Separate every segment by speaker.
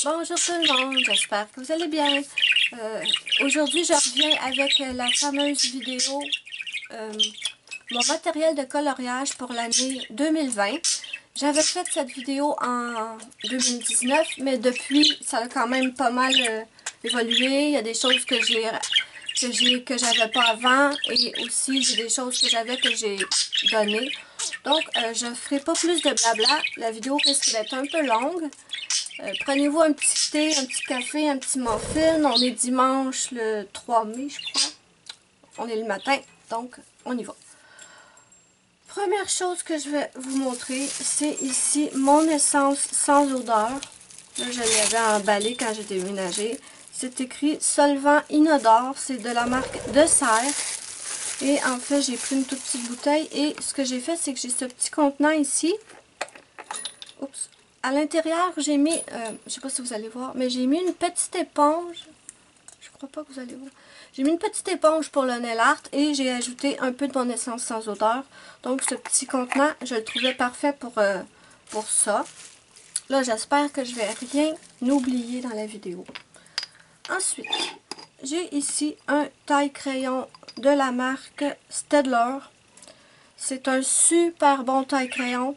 Speaker 1: Bonjour tout le monde, j'espère que vous allez bien. Aujourd'hui, je reviens avec la fameuse vidéo, mon matériel de coloriage pour l'année 2020. J'avais fait cette vidéo en 2019, mais depuis, ça a quand même pas mal évolué. Il y a des choses que j'avais pas avant, et aussi j'ai des choses que j'avais que j'ai données. Donc, je ne ferai pas plus de blabla. La vidéo risque d'être un peu longue. Prenez-vous un petit thé, un petit café, un petit muffin. On est dimanche le 3 mai, je crois. On est le matin, donc on y va. Première chose que je vais vous montrer, c'est ici mon essence sans odeur. Là, je l'avais emballé quand j'ai déménagé. C'est écrit solvant inodore, c'est de la marque De Serre. Et en fait, j'ai pris une toute petite bouteille et ce que j'ai fait, c'est que j'ai ce petit contenant ici. Oups. À l'intérieur, j'ai mis, je sais pas si vous allez voir, mais j'ai mis une petite éponge. Je crois pas que vous allez voir. J'ai mis une petite éponge pour le nail art et j'ai ajouté un peu de mon essence sans odeur. Donc ce petit contenant, je le trouvais parfait pour ça. Là, j'espère que je vais rien oublier dans la vidéo. Ensuite, j'ai ici un taille-crayon de la marque Staedtler. C'est un super bon taille-crayon.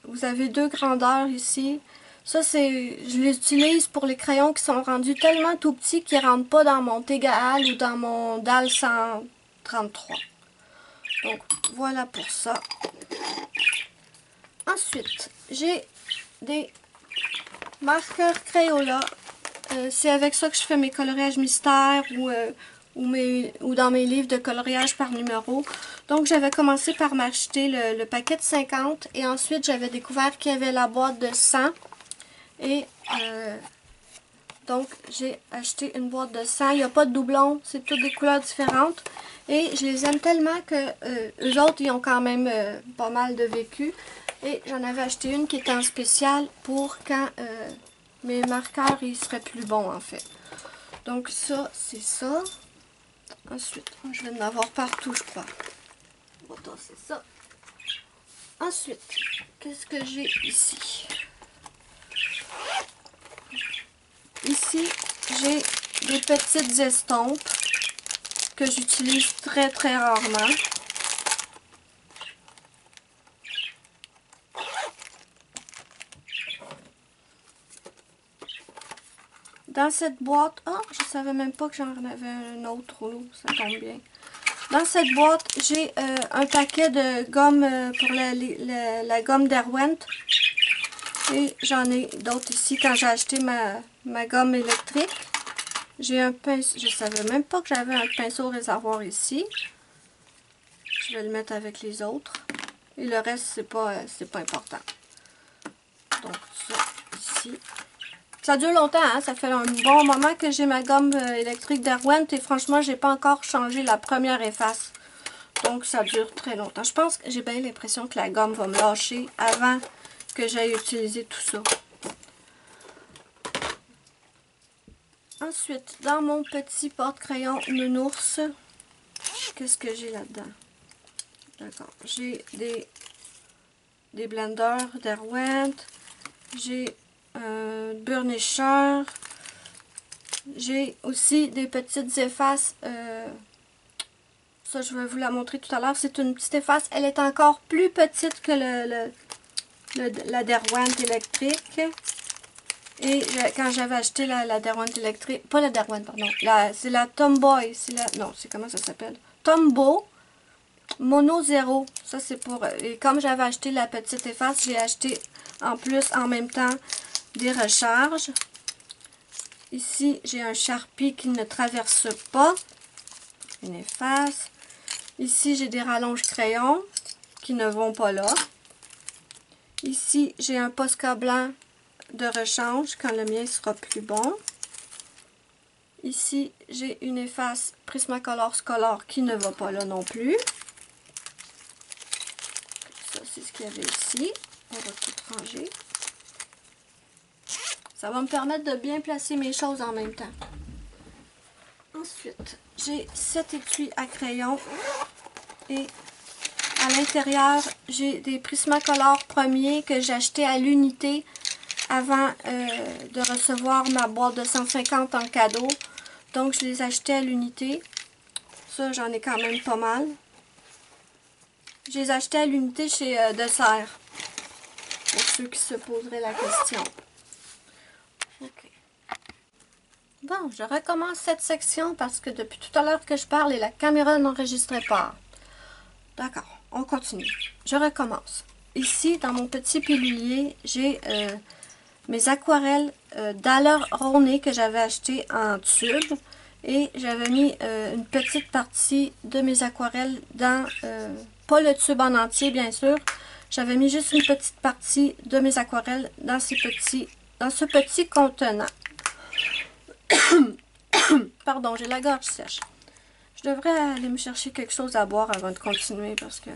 Speaker 1: Vous avez deux grandeurs ici. Ça, je l'utilise pour les crayons qui sont rendus tellement tout petits qu'ils ne rentrent pas dans mon TGAL ou dans mon DAL 133. Donc, voilà pour ça. Ensuite, j'ai des marqueurs Crayola. C'est avec ça que je fais mes coloriages mystères ou dans mes livres de coloriage par numéro. Donc, j'avais commencé par m'acheter le paquet de 50 et ensuite, j'avais découvert qu'il y avait la boîte de 100. Et donc, j'ai acheté une boîte de 100. Il n'y a pas de doublons, c'est toutes des couleurs différentes. Et je les aime tellement que eux autres, ils ont quand même pas mal de vécu. Et j'en avais acheté une qui était en spécial pour quand mes marqueurs, ils seraient plus bons en fait. Donc ça, c'est ça. Ensuite, je vais en avoir partout, je crois. Voilà, c'est ça. Ensuite, qu'est-ce que j'ai ici? Ici, j'ai des petites estampes que j'utilise très très rarement. Dans cette boîte, je savais même pas que j'en avais un autre rouleau, ça tombe bien. Dans cette boîte, j'ai un paquet de gomme pour la gomme Derwent. Et j'en ai d'autres ici quand j'ai acheté ma gomme électrique. J'ai un pinceau, je savais même pas que j'avais un pinceau réservoir ici. Je vais le mettre avec les autres. Et le reste, c'est pas important. Donc ça, ici. Ça dure longtemps, hein? Ça fait un bon moment que j'ai ma gomme électrique Derwent et franchement, j'ai pas encore changé la première efface. Donc ça dure très longtemps. Je pense que j'ai bien l'impression que la gomme va me lâcher avant que j'aille utiliser tout ça. Ensuite, dans mon petit porte-crayon Nounours, qu'est-ce que j'ai là-dedans? D'accord. J'ai des blenders Derwent. J'ai un burnisher. J'ai aussi des petites effaces. Ça, je vais vous la montrer tout à l'heure. C'est une petite efface. Elle est encore plus petite que la Derwent électrique. Et quand j'avais acheté la Derwent électrique, pas la Derwent, pardon, c'est la Tomboy, non, c'est comment ça s'appelle? Tombow Mono Zero. Ça, c'est pour, et comme j'avais acheté la petite efface, j'ai acheté en plus, en même temps, des recharges. Ici, j'ai un Sharpie qui ne traverse pas, une efface. Ici, j'ai des rallonges crayons qui ne vont pas là. Ici, j'ai un Posca blanc de rechange quand le mien sera plus bon. Ici, j'ai une efface Prismacolor Scolor qui ne va pas là non plus. Ça, c'est ce qu'il y avait ici. On va tout ranger. Ça va me permettre de bien placer mes choses en même temps. Ensuite, j'ai cet étui à crayon et à l'intérieur, j'ai des Prismacolor premiers que j'ai achetés à l'unité avant de recevoir ma boîte de 150 en cadeau. Donc, je les achetais à l'unité. Ça, j'en ai quand même pas mal. Je les achetais à l'unité chez Dessert. Pour ceux qui se poseraient la question. OK. Bon, je recommence cette section parce que depuis tout à l'heure que je parle et la caméra n'enregistrait pas. D'accord, on continue. Je recommence. Ici, dans mon petit pilulier, j'ai mes aquarelles d'Aler-Roné que j'avais acheté en tube. Et j'avais mis une petite partie de mes aquarelles dans, pas le tube en entier bien sûr, j'avais mis juste une petite partie de mes aquarelles dans ce petit contenant. Pardon, j'ai la gorge sèche. Je devrais aller me chercher quelque chose à boire avant de continuer parce que...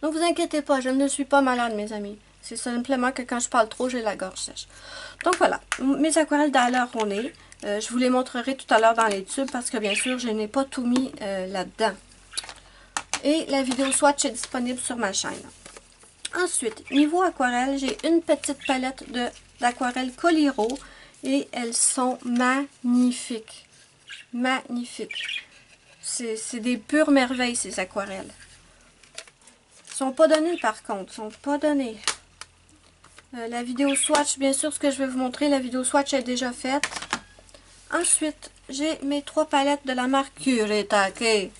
Speaker 1: Ne vous inquiétez pas, je ne suis pas malade mes amis. C'est simplement que quand je parle trop, j'ai la gorge sèche. Donc voilà, mes aquarelles d'Aler-Roné. Je vous les montrerai tout à l'heure dans les tubes parce que bien sûr, je n'ai pas tout mis là-dedans. Et la vidéo swatch est disponible sur ma chaîne. Ensuite, niveau aquarelle, j'ai une petite palette d'aquarelles Coliro et elles sont magnifiques. Magnifiques. C'est des pures merveilles ces aquarelles. Ils sont pas données par contre, ils sont pas données. La vidéo swatch, bien sûr, ce que je vais vous montrer, la vidéo swatch est déjà faite. Ensuite, j'ai mes 3 palettes de la marque Kuretake.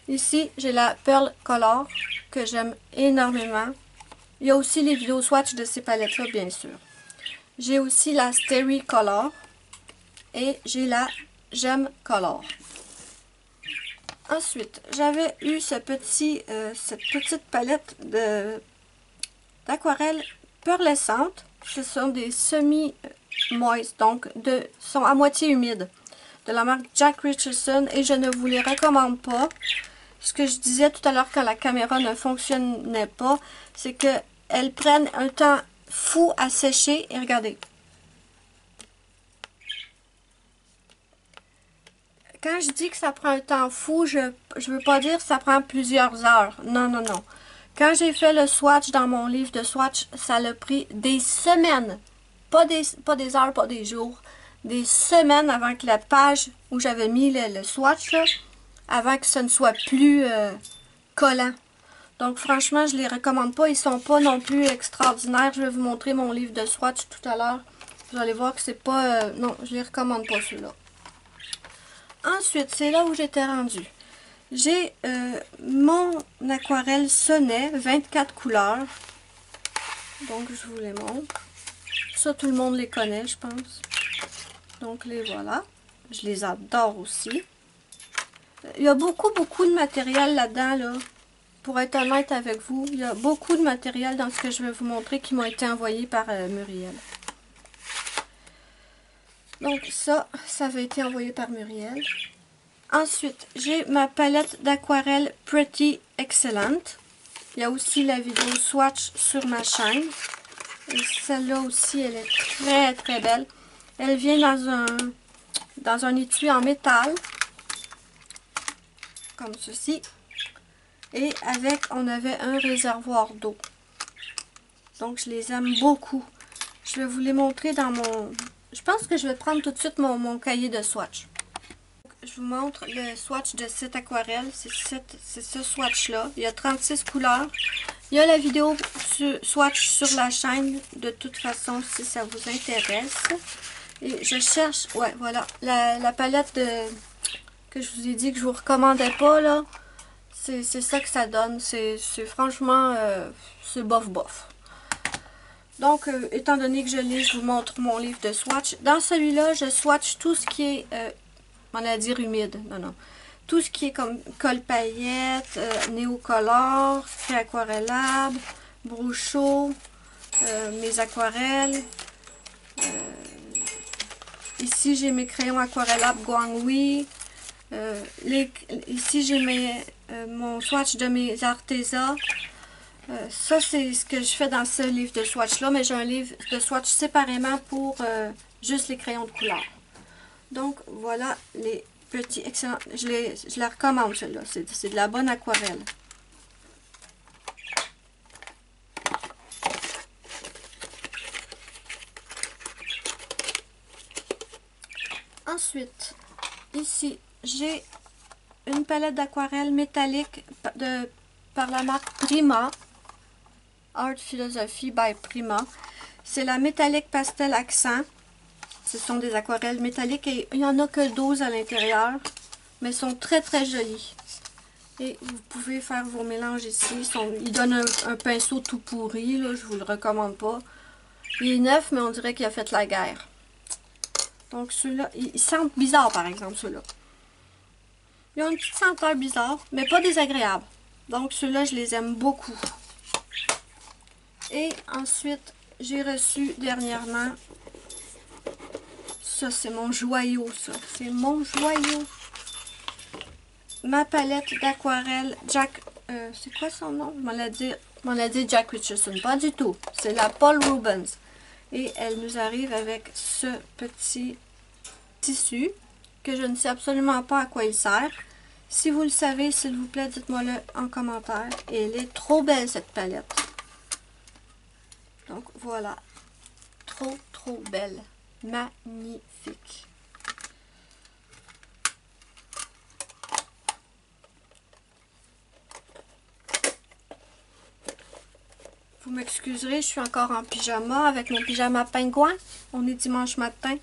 Speaker 1: Ici, j'ai la Pearl Color que j'aime énormément. Il y a aussi les vidéos swatch de ces palettes-là, bien sûr. J'ai aussi la Starry Color et j'ai la Gem Color. Ensuite, j'avais eu cette petite palette d'aquarelles pearlescentes. Ce sont des semi-moist, donc sont à moitié humides, de la marque Jack Richardson et je ne vous les recommande pas. Ce que je disais tout à l'heure quand la caméra ne fonctionnait pas, c'est qu'elles prennent un temps fou à sécher et regardez. Quand je dis que ça prend un temps fou, je ne veux pas dire que ça prend plusieurs heures. Non, non, non. Quand j'ai fait le swatch dans mon livre de swatch, ça a pris des semaines. Pas des heures, pas des jours. Des semaines avant que la page où j'avais mis le swatch, là, avant que ce ne soit plus collant. Donc franchement, je ne les recommande pas. Ils ne sont pas non plus extraordinaires. Je vais vous montrer mon livre de swatch tout à l'heure. Vous allez voir que c'est pas... non, je ne les recommande pas ceux-là. Ensuite, c'est là où j'étais rendue. J'ai mon aquarelle Sonnet, 24 couleurs. Donc, je vous les montre. Ça, tout le monde les connaît, je pense. Donc, les voilà. Je les adore aussi. Il y a beaucoup de matériel là-dedans, là. Pour être honnête avec vous, il y a beaucoup de matériel dans ce que je vais vous montrer qui m'a été envoyé par Muriel. Donc, ça avait été envoyé par Muriel. Ensuite, j'ai ma palette d'aquarelle Pretty Excellent. Il y a aussi la vidéo swatch sur ma chaîne. Et celle-là aussi, elle est très belle. Elle vient dans un étui en métal. Comme ceci. Et avec, on avait un réservoir d'eau. Donc, je les aime beaucoup. Je vais vous les montrer dans mon... Je pense que je vais prendre tout de suite mon cahier de swatch. Je vous montre le swatch de cette aquarelle. C'est ce swatch-là. Il y a 36 couleurs. Il y a la vidéo swatch sur la chaîne, de toute façon, si ça vous intéresse. Et je cherche, ouais, voilà, la palette que je vous ai dit que je vous recommandais pas, là. C'est ça que ça donne. C'est franchement, c'est bof. Donc, étant donné que je lis, je vous montre mon livre de swatch. Dans celui-là, je swatch tout ce qui est, on va dire humide, non. Tout ce qui est comme colle paillettes, néocolor, spray aquarellable, Brucho, mes aquarelles. Ici, j'ai mes crayons aquarellables Guanghui. Ici, j'ai mon swatch de mes Arteza. Ça, c'est ce que je fais dans ce livre de swatch-là, mais j'ai un livre de swatch séparément pour juste les crayons de couleur. Donc, voilà les petits excellents. Je la recommande, celle-là. C'est de la bonne aquarelle. Ensuite, ici, j'ai une palette d'aquarelle métallique par la marque Prima. Art Philosophy by Prima. C'est la métallique pastel accent. Ce sont des aquarelles métalliques et il n'y en a que 12 à l'intérieur. Mais elles sont très très jolies. Et vous pouvez faire vos mélanges ici. Ils donnent un pinceau tout pourri, là, je vous le recommande pas. Il est neuf, mais on dirait qu'il a fait la guerre. Donc ceux-là, ils sentent bizarre par exemple, ceux-là. Ils ont une petite senteur bizarre, mais pas désagréable. Donc ceux-là, je les aime beaucoup. Et ensuite, j'ai reçu dernièrement, ça c'est mon joyau, ça. C'est mon joyau. Ma palette d'aquarelle Jack, c'est quoi son nom? Je m'en a dit Jack Richardson. Pas du tout. C'est la Paul Rubens. Et elle nous arrive avec ce petit tissu que je ne sais absolument pas à quoi il sert. Si vous le savez, s'il vous plaît, dites-moi-le en commentaire. Et elle est trop belle, cette palette. Donc, voilà. Trop, trop belle. Magnifique. Vous m'excuserez, je suis encore en pyjama avec mon pyjama pingouin. On est dimanche matin.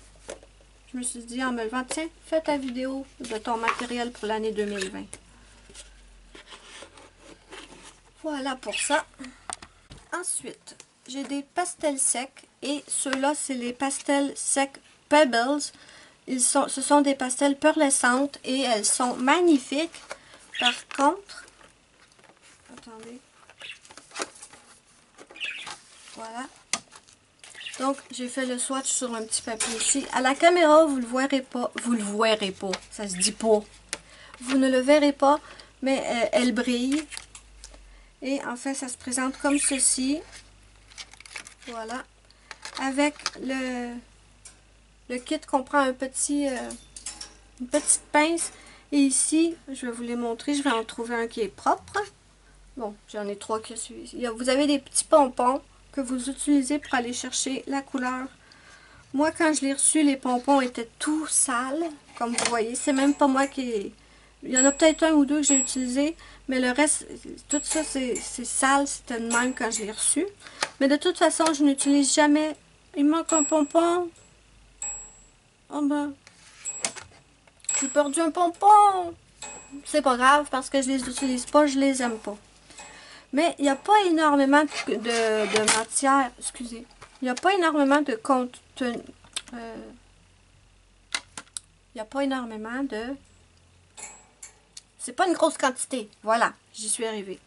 Speaker 1: Je me suis dit en me levant, tiens, fais ta vidéo de ton matériel pour l'année 2020. Voilà pour ça. Ensuite, j'ai des pastels secs et ceux-là, c'est les pastels secs Pebbles. Ce sont des pastels pearlescentes et elles sont magnifiques. Par contre, attendez. Voilà. Donc, j'ai fait le swatch sur un petit papier ici. À la caméra, vous le verrez pas. Vous le verrez pas. Ça se dit pas. Vous ne le verrez pas, mais elle brille. Et en fait, ça se présente comme ceci. Voilà. Avec le kit comprend une petite pince. Et ici, je vais vous les montrer. Je vais en trouver un qui est propre. Bon, j'en ai 3 qui suivent. Vous avez des petits pompons que vous utilisez pour aller chercher la couleur. Moi, quand je l'ai reçu, les pompons étaient tout sales. Comme vous voyez, c'est même pas moi qui... Il y en a peut-être un ou deux que j'ai utilisé, mais le reste, tout ça, c'est sale. C'était de même quand je l'ai reçu. Mais de toute façon, je n'utilise jamais... Il me manque un pompon. Oh ben... J'ai perdu un pompon. C'est pas grave, parce que je les utilise pas, je les aime pas. Mais il n'y a pas énormément de matière, excusez, il n'y a pas énormément de contenu, il n'y a pas énormément de, c'est pas une grosse quantité, voilà, j'y suis arrivée.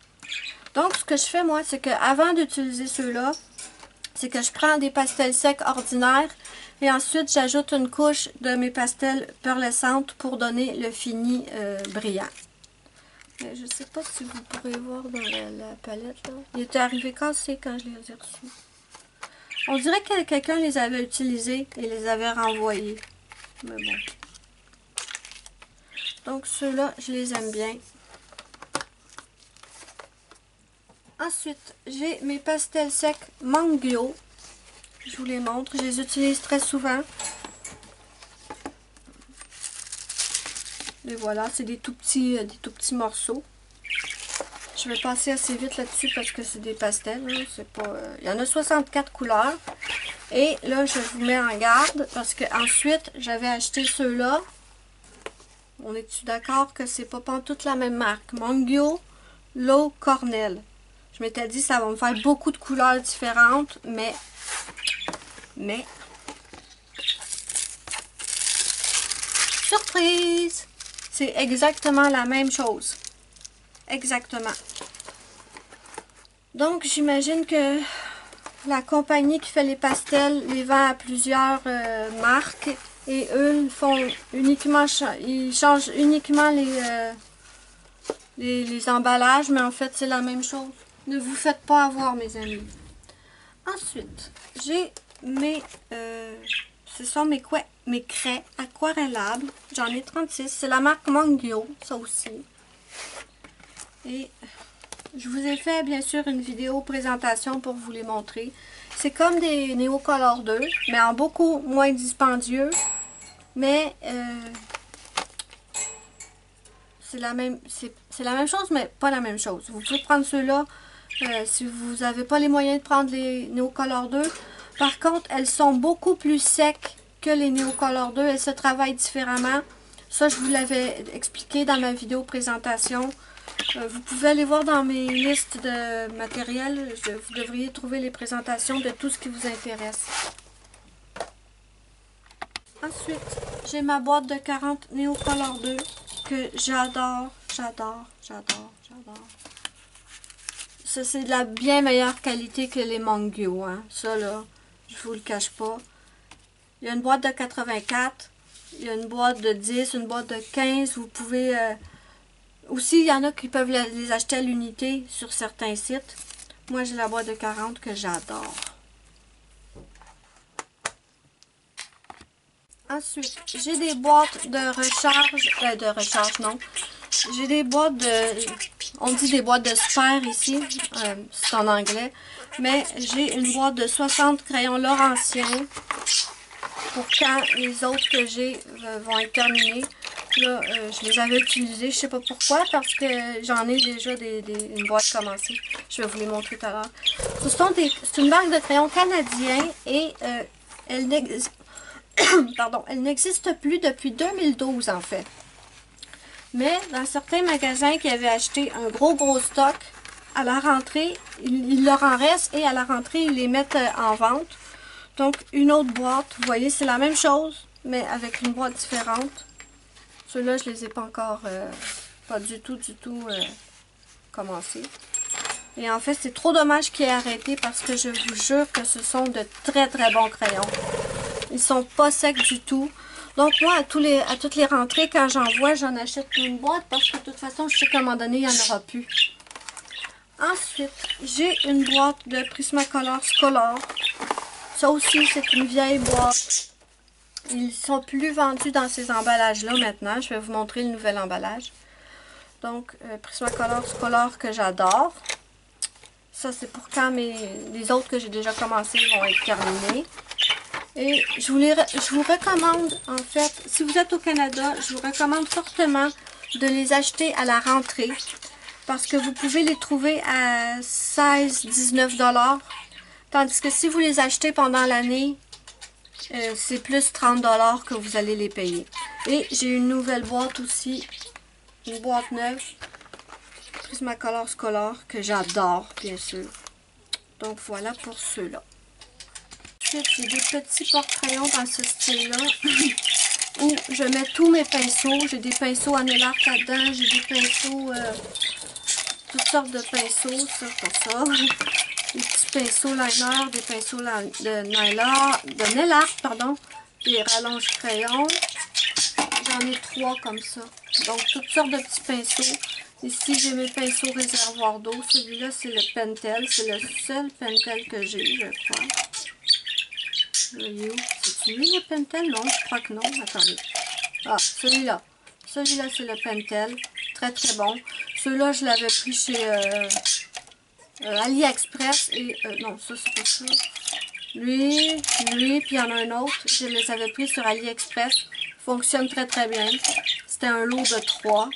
Speaker 1: Donc, ce que je fais, moi, c'est que avant d'utiliser ceux-là, c'est que je prends des pastels secs ordinaires et ensuite, j'ajoute une couche de mes pastels pearlescentes pour donner le fini brillant. Je ne sais pas si vous pourrez voir dans la palette. Là. Il était arrivé cassé quand je les ai reçus. On dirait que quelqu'un les avait utilisés et les avait renvoyés. Mais bon. Donc ceux-là, je les aime bien. Ensuite, j'ai mes pastels secs Mangyo. Je vous les montre. Je les utilise très souvent. Et voilà, c'est des tout petits morceaux. Je vais passer assez vite là-dessus parce que c'est des pastels. Hein, c'est pas, il y en a 64 couleurs. Et là, je vous mets en garde parce que ensuite j'avais acheté ceux-là. On est-tu d'accord que c'est pas toute la même marque? Mangyo Low Cornell. Je m'étais dit ça va me faire beaucoup de couleurs différentes, mais surprise! C'est exactement la même chose. Exactement. Donc, j'imagine que la compagnie qui fait les pastels les vend à plusieurs marques. Et eux, ils font uniquement, ils changent uniquement les emballages. Mais en fait, c'est la même chose. Ne vous faites pas avoir, mes amis. Ensuite, j'ai mes... ce sont mes craies aquarellables. J'en ai 36. C'est la marque Mangyo, ça aussi. Et je vous ai fait bien sûr une vidéo présentation pour vous les montrer. C'est comme des Neocolor 2, mais en beaucoup moins dispendieux. mais c'est la même chose, mais pas la même chose. Vous pouvez prendre ceux-là si vous n'avez pas les moyens de prendre les Neocolor 2. Par contre, elles sont beaucoup plus secs que les Neocolor 2. Elles se travaillent différemment. Ça, je vous l'avais expliqué dans ma vidéo présentation. Vous pouvez aller voir dans mes listes de matériel. Vous devriez trouver les présentations de tout ce qui vous intéresse. Ensuite, j'ai ma boîte de 40 Neocolor 2 que j'adore, j'adore, j'adore, j'adore. Ça, c'est de la bien meilleure qualité que les Mangyo, hein. Ça, là, je vous le cache pas. Il y a une boîte de 84, il y a une boîte de 10, une boîte de 15. Vous pouvez... aussi, il y en a qui peuvent les acheter à l'unité sur certains sites. Moi, j'ai la boîte de 40 que j'adore. Ensuite, j'ai des boîtes de recharge, non. J'ai des boîtes de... On dit des boîtes de spare ici, c'est en anglais. Mais j'ai une boîte de 60 crayons Laurentien pour quand les autres que j'ai vont être terminés. Là, je les avais utilisés, je sais pas pourquoi, parce que j'en ai déjà une boîte commencée. Je vais vous les montrer tout à l'heure. C'est une marque de crayons canadiens et elle n'existe plus depuis 2012 en fait. Mais dans certains magasins qui avaient acheté un gros stock, à la rentrée, il leur en reste et à la rentrée, ils les mettent en vente. Donc, une autre boîte, vous voyez, c'est la même chose, mais avec une boîte différente. Ceux-là, je les ai pas encore, pas du tout commencé. Et en fait, c'est trop dommage qu'il ait arrêté parce que je vous jure que ce sont de très bons crayons. Ils sont pas secs du tout. Donc moi, à toutes les rentrées, quand j'en vois, j'en achète une boîte parce que de toute façon, je sais qu'à un moment donné, il n'y en aura plus. Ensuite, j'ai une boîte de Prismacolor Scolor. Ça aussi, c'est une vieille boîte. Ils sont plus vendus dans ces emballages-là maintenant. Je vais vous montrer le nouvel emballage. Donc, Prismacolor Scolor que j'adore. Ça, c'est pour quand les autres que j'ai déjà commencé vont être terminés. Et je vous recommande, en fait, si vous êtes au Canada, je vous recommande fortement de les acheter à la rentrée. Parce que vous pouvez les trouver à 16-19 $. Tandis que si vous les achetez pendant l'année, c'est plus 30 $ que vous allez les payer. Et j'ai une nouvelle boîte aussi, une boîte neuve, Prismacolor Scolor, que j'adore, bien sûr. Donc voilà pour ceux-là. Ensuite, j'ai des petits porte-crayons dans ce style-là, où je mets tous mes pinceaux. J'ai des pinceaux en élarc là-dedans, j'ai des pinceaux, toutes sortes de pinceaux, ça, pour ça. Des petits pinceaux liner, des pinceaux de Nellart, pardon, des rallonges crayons. J'en ai 3 comme ça. Donc, toutes sortes de petits pinceaux. Ici, j'ai mes pinceaux réservoirs d'eau. Celui-là, c'est le Pentel. C'est le seul Pentel que j'ai, je crois. C'est-tu lui, le Pentel? Non, je crois que non. Attendez. Ah, celui-là. Celui-là, c'est le Pentel. Très bon. Ceux-là, je l'avais pris chez... AliExpress et non, ça c'est pas ça. Lui, puis il y en a un autre. Je les avais pris sur AliExpress. Fonctionne très bien. C'était un lot de 3.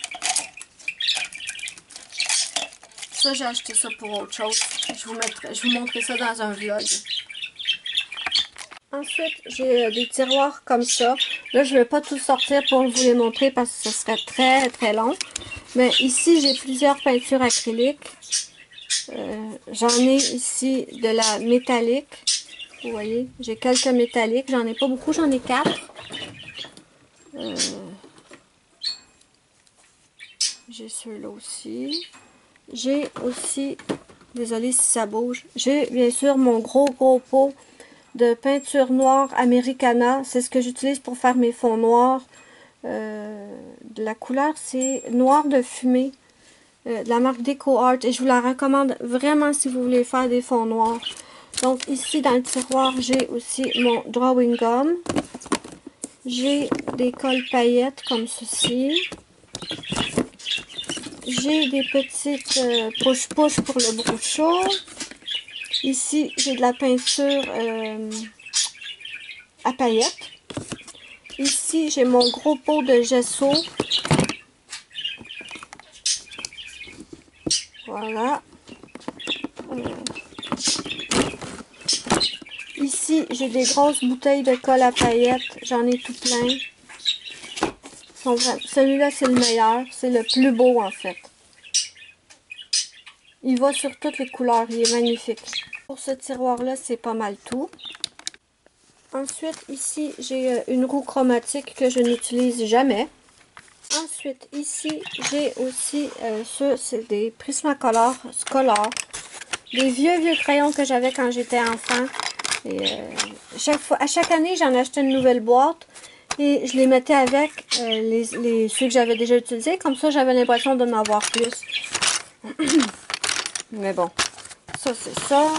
Speaker 1: Ça, j'ai acheté ça pour autre chose. Je vous montrerai ça dans un vlog. Ensuite, j'ai des tiroirs comme ça. Là, je ne vais pas tout sortir pour vous les montrer parce que ce serait très long. Mais ici, j'ai plusieurs peintures acryliques. J'en ai ici de la métallique. Vous voyez, j'ai quelques métalliques. J'en ai pas beaucoup, j'en ai 4. J'ai ceux-là aussi. J'ai aussi, désolé si ça bouge, j'ai bien sûr mon gros pot de peinture noire Americana. C'est ce que j'utilise pour faire mes fonds noirs. De la couleur, c'est noir de fumée. De la marque DecoArt. Et je vous la recommande vraiment si vous voulez faire des fonds noirs. Donc ici dans le tiroir, j'ai aussi mon drawing gum. J'ai des colles paillettes comme ceci. J'ai des petites push-push pour le brochot. Ici, j'ai de la peinture à paillettes. Ici, j'ai mon gros pot de gesso. Voilà. Ici, j'ai des grosses bouteilles de colle à paillettes. J'en ai tout plein. Celui-là, c'est le meilleur. C'est le plus beau, en fait. Il va sur toutes les couleurs. Il est magnifique. Pour ce tiroir-là, c'est pas mal tout. Ensuite, ici, j'ai une roue chromatique que je n'utilise jamais. Ensuite, ici, j'ai aussi c'est des Prismacolor scolaires. Des vieux crayons que j'avais quand j'étais enfant. Et à chaque année, j'en achetais une nouvelle boîte. Et je les mettais avec ceux que j'avais déjà utilisés. Comme ça, j'avais l'impression d'en avoir plus. Mais bon, ça c'est ça.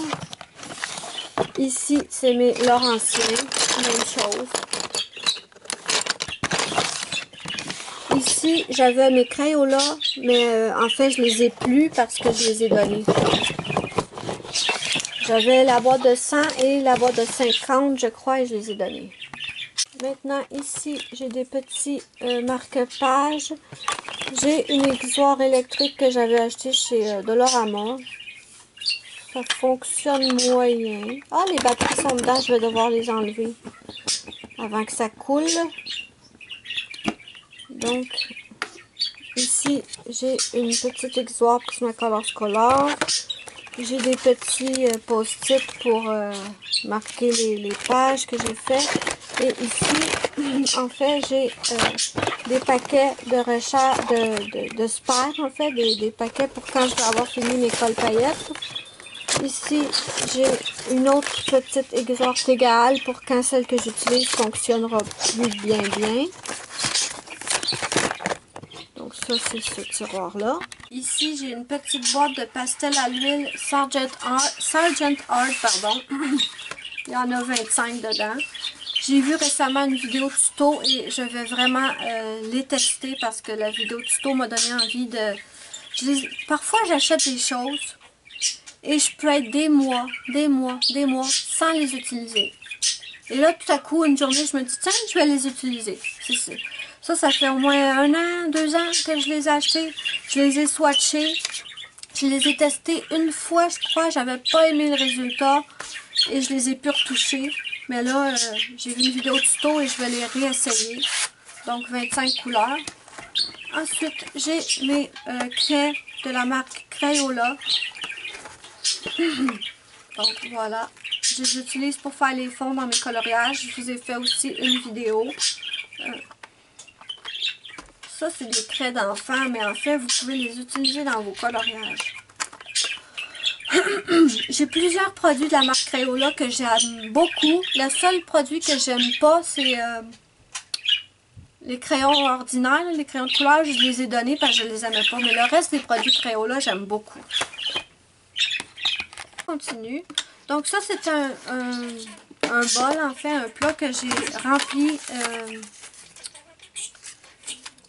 Speaker 1: Ici, c'est mes Laurentiens. Même chose. Ici, j'avais mes Crayolas, mais en fait, je les ai plus parce que je les ai donnés. J'avais la boîte de 100 et la boîte de 50, je crois, et je les ai donnés. Maintenant, ici, j'ai des petits marque-pages. J'ai une exutoire électrique que j'avais acheté chez Dollarama. Ça fonctionne moyen. Ah, les batteries sont dedans, je vais devoir les enlever avant que ça coule. Donc, ici, j'ai une petite exutoire Prismacolor scolaire. J'ai des petits post-it pour marquer les pages que j'ai fait. Et ici, en fait, j'ai des paquets de recharge, de spare, en fait, des paquets pour quand je vais avoir fini mes colles paillettes. Ici, j'ai une autre petite exutoire égale pour quand celle que j'utilise fonctionnera plus bien. Donc ça, c'est ce tiroir-là. Ici, j'ai une petite boîte de pastel à l'huile Sargent Art, pardon. Il y en a 25 dedans. J'ai vu récemment une vidéo tuto et je vais vraiment les tester parce que la vidéo tuto m'a donné envie de... Parfois, j'achète des choses et je peux être des mois sans les utiliser. Et là, tout à coup, une journée, je me dis, tiens, je vais les utiliser. Ça fait au moins 1 an, 2 ans que je les ai achetés. Je les ai swatchés. Je les ai testés une fois, je crois. J'avais pas aimé le résultat. Et je les ai pu retoucher. Mais là, j'ai vu une vidéo tuto et je vais les réessayer. Donc, 25 couleurs. Ensuite, j'ai mes craies de la marque Crayola. Donc, voilà. Je les utilise pour faire les fonds dans mes coloriages. Je vous ai fait aussi une vidéo. Ça, c'est des craies d'enfants, mais en fait, vous pouvez les utiliser dans vos coloriages. J'ai plusieurs produits de la marque Crayola que j'aime beaucoup. Le seul produit que j'aime pas, c'est les crayons ordinaires, les crayons de couleur. Je les ai donnés parce que je les aimais pas. Mais le reste des produits Crayola, j'aime beaucoup. On continue. Donc ça, c'est un bol, en fait, un plat que j'ai rempli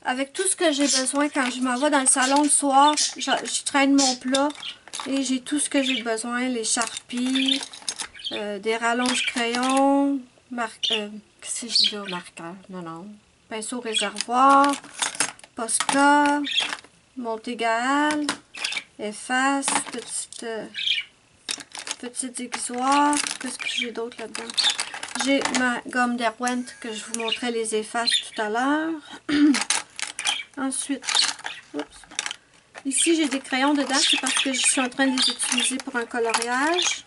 Speaker 1: avec tout ce que j'ai besoin quand je m'en vais dans le salon le soir. Je traîne mon plat et j'ai tout ce que j'ai besoin. Les charpies, des rallonges crayons, qu'est-ce que j'ai là, marqueur? Non. Pinceau réservoir, Posca, Montégal, efface, petite exutoire. Qu'est-ce que j'ai d'autre là-dedans? J'ai ma gomme Derwent que je vous montrais les effaces tout à l'heure. Ensuite, ici j'ai des crayons dedans, c'est parce que je suis en train de les utiliser pour un coloriage.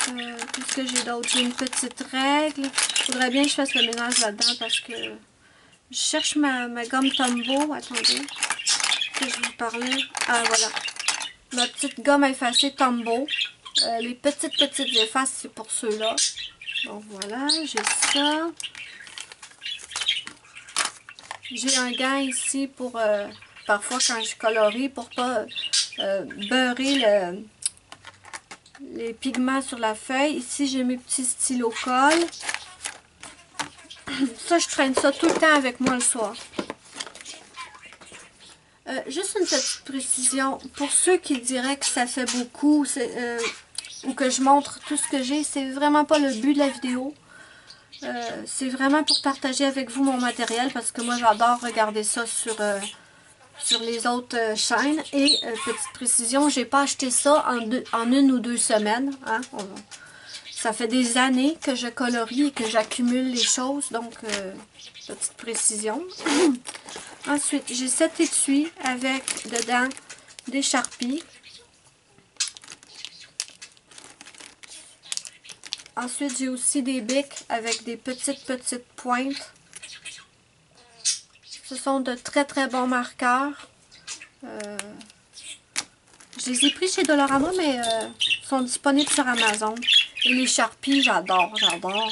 Speaker 1: Qu'est-ce que j'ai d'autre? J'ai une petite règle. Il faudrait bien que je fasse le ménage là-dedans parce que je cherche ma gomme Tombow. Attendez, que je vous parlais. Ah, voilà. Ma petite gomme à effacer Tombow. Les petites effaces, c'est pour ceux-là. Donc voilà, j'ai ça. J'ai un gant ici pour, parfois quand je colorie, pour pas beurrer les pigments sur la feuille. Ici, j'ai mes petits stylos colle. Ça, je traîne ça tout le temps avec moi le soir. Juste une petite précision. Pour ceux qui diraient que ça fait beaucoup ou que je montre tout ce que j'ai, c'est vraiment pas le but de la vidéo. C'est vraiment pour partager avec vous mon matériel parce que moi j'adore regarder ça sur les autres chaînes. Et petite précision, j'ai pas acheté ça en une ou 2 semaines. Hein? Ça fait des années que je colorie et que j'accumule les choses, donc petite précision. Ensuite, j'ai cet étui avec dedans des Sharpies. Ensuite, j'ai aussi des bics avec des petites pointes. Ce sont de très bons marqueurs. Je les ai pris chez Dollarama, mais sont disponibles sur Amazon. Et les Sharpies, j'adore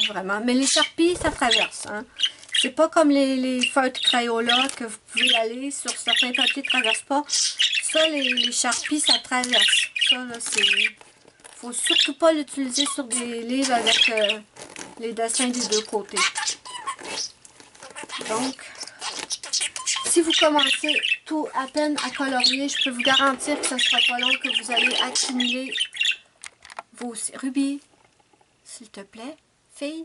Speaker 1: vraiment. Mais les Sharpies, ça traverse. Hein. C'est pas comme les feutres Crayola que vous pouvez aller sur certains papiers ne traversent pas. Ça, les Sharpies, ça traverse. Ça, là, c'est... Faut surtout pas l'utiliser sur des livres avec les dessins des deux côtés. Donc, si vous commencez tout à peine à colorier, je peux vous garantir que ce ne sera pas long que vous allez accumuler vos rubis. S'il te plaît, fille.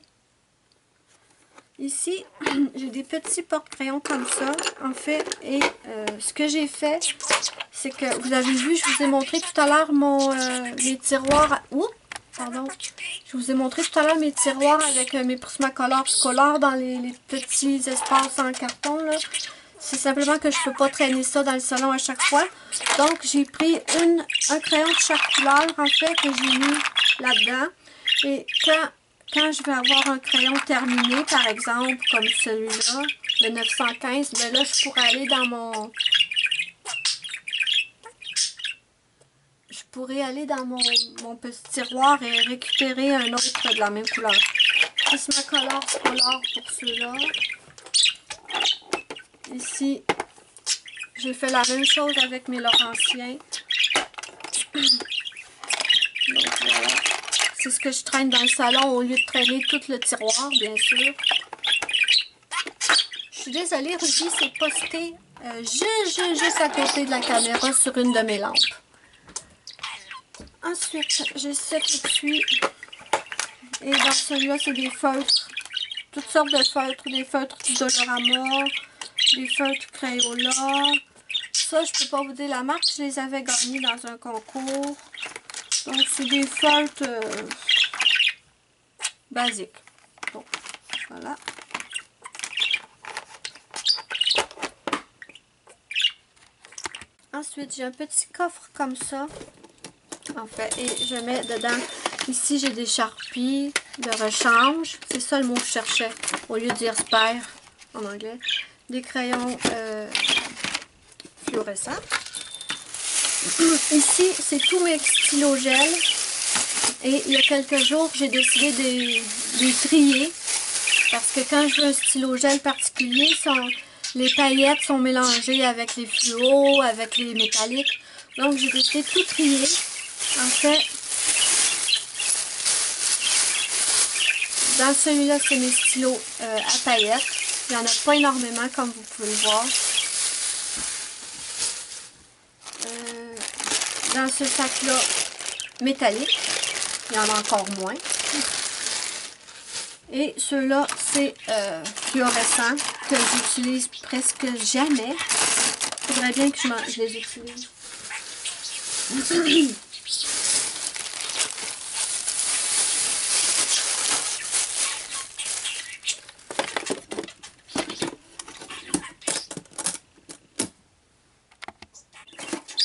Speaker 1: Ici, j'ai des petits porte-crayons comme ça, en fait. Et ce que j'ai fait, c'est que vous avez vu, je vous ai montré tout à l'heure mes tiroirs. Pardon. Je vous ai montré tout à l'heure mes tiroirs avec mes Prismacolor scolaires dans les petits espaces en carton. C'est simplement que je ne peux pas traîner ça dans le salon à chaque fois. Donc, j'ai pris un crayon de chaque couleur, en fait, que j'ai mis là-dedans. Et quand je vais avoir un crayon terminé, par exemple, comme celui-là, le 915, ben là, je pourrais aller dans mon... Je pourrais aller dans mon petit tiroir et récupérer un autre de la même couleur. Prismacolor scolaire pour ceux-là. Ici, j'ai fait la même chose avec mes Laurentiens. Donc voilà. C'est ce que je traîne dans le salon au lieu de traîner tout le tiroir, bien sûr. Je suis désolée, Ruby s'est posté juste à côté de la caméra sur une de mes lampes. Ensuite, j'ai cet étui. Et dans celui-là, c'est des feutres. Toutes sortes de feutres. Des feutres Dollarama, des feutres Crayola. Ça, je peux pas vous dire la marque. Je les avais gagnés dans un concours. Donc, c'est des feutres basiques. Bon, voilà. Ensuite, j'ai un petit coffre comme ça. En fait, et je mets dedans, ici j'ai des Sharpies de rechange, c'est ça le mot que je cherchais, au lieu de dire spare en anglais, des crayons fluorescents. Ici, c'est tous mes stylos gel, et il y a quelques jours, j'ai décidé de les trier, parce que quand je veux un stylo gel particulier, les paillettes sont mélangées avec les fluos, avec les métalliques, donc j'ai décidé de tout trier. En fait, dans celui-là, c'est mes stylos à paillettes. Il n'y en a pas énormément, comme vous pouvez le voir. Dans ce sac-là, métallique, il y en a encore moins. Et ceux-là, c'est fluorescent, que j'utilise presque jamais. Il faudrait bien que je les utilise.